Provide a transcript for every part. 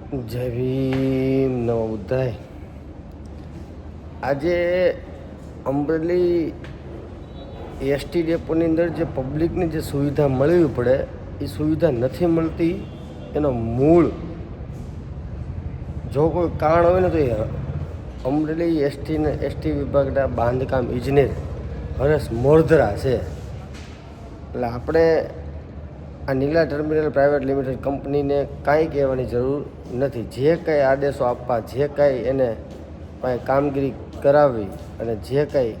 જય ભીમ નવો ઉદય. આજે અમરેલી એસટી ડેપોની અંદર જે પબ્લિકને જે સુવિધા મળવી પડે એ સુવિધા નથી મળતી. એનો મૂળ જો કોઈ કારણ હોય ને તો એ અમરેલી એસટી વિભાગના બાંધકામ ઇજનેર હરેશ મોરધરા છે. એટલે આપણે આ નીલા ટર્મિનલ પ્રાઇવેટ લિમિટેડ કંપનીને કાંઈ કહેવાની જરૂર નથી. જે કાંઈ આદેશો આપવા, જે કાંઈ એને કામગીરી કરાવવી અને જે કાંઈ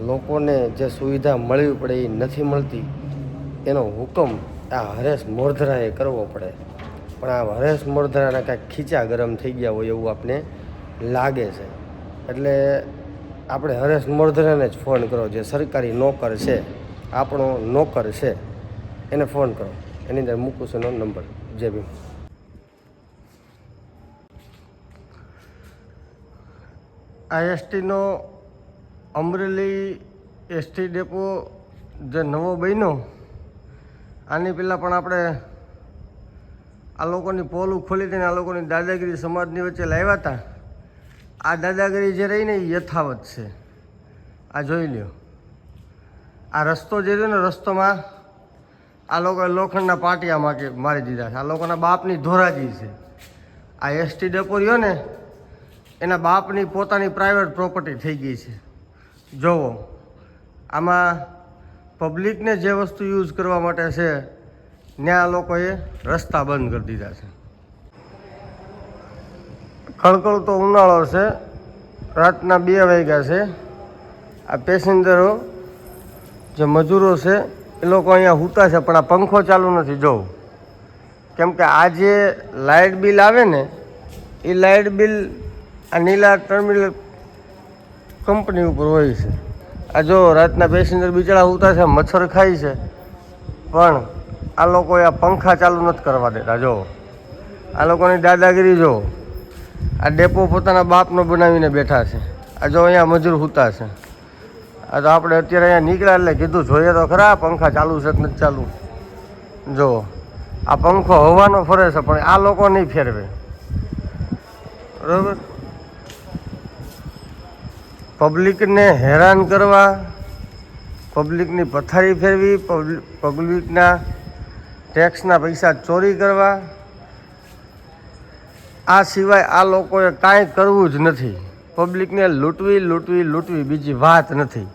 લોકોને જે સુવિધા મળવી પડે એ નથી મળતી, એનો હુકમ આ હરેશ મોરધરાએ કરવો પડે. પણ આ હરેશ મોરધરાના કાંઈક ખીચા ગરમ થઈ ગયા હોય એવું આપને લાગે છે. એટલે આપણે હરેશ મોરધરાને જ ફોન કરો, જે સરકારી નોકર છે, આપણો નોકર છે, એને ફોન કરો. એની અંદર મૂકું છું એનો નંબર. જય ભીમ. આ એસટીનો અમરેલી એસટી ડેપો જે નવો બન્યો, આની પહેલાં પણ આપણે આ લોકોની પોલું ખોલી દઈને આ લોકોની દાદાગીરી સમાજની વચ્ચે લાવ્યા હતા. આ દાદાગીરી જે રહી ને એ યથાવત છે. આ જોઈ લ્યો, આ રસ્તો જે રહ્યો ને, રસ્તોમાં આ લોકોએ લોખંડના પાટિયા મારી દીધા છે. આ લોકોના બાપની ધોરાજી છે. આ એસટી ડેપો રહ્યો ને, એના બાપની પોતાની પ્રાઇવેટ પ્રોપર્ટી થઈ ગઈ છે. જોવો, આમાં પબ્લિકને જે વસ્તુ યુઝ કરવા માટે છે ત્યાં લોકોએ રસ્તા બંધ કરી દીધા છે. ખળખળતો ઉનાળો છે, રાતના 2 વાગ્યા છે. આ પેસેન્જરો જે મજૂરો છે એ લોકો અહીંયા સૂતા છે, પણ આ પંખો ચાલુ નથી. જોવું, કેમ કે આ જે લાઇટ બિલ આવે ને, એ લાઇટ બિલ આ નીલા ટર્મિનલ કંપની ઉપર હોય છે. આ જો રાતના પેસેન્જર બિચારા સૂતા છે, મચ્છર ખાય છે, પણ આ લોકોએ આ પંખા ચાલુ નથી કરવા દેતા. જો આ લોકોની દાદાગીરી જો. આ ડેપો પોતાના બાપનો બનાવીને બેઠા છે. આ જો અહીંયા મજૂર સૂતા છે. આ તો આપણે અત્યારે અહીંયા નીકળ્યા એટલે કીધું જોઈએ તો ખરા પંખા ચાલુ છે કે નથી ચાલુ. જો આ પંખો હવાનો ફરે છે, પણ આ લોકો નહીં ફેરવે. બરાબર, પબ્લિકને હેરાન કરવા, પબ્લિકની પથારી ફેરવી, પબ્લિકના ટેક્સના પૈસા ચોરી કરવા, આ સિવાય આ લોકોએ કાંઈ કરવું જ નથી. પબ્લિકને લૂંટવી, બીજી વાત નથી.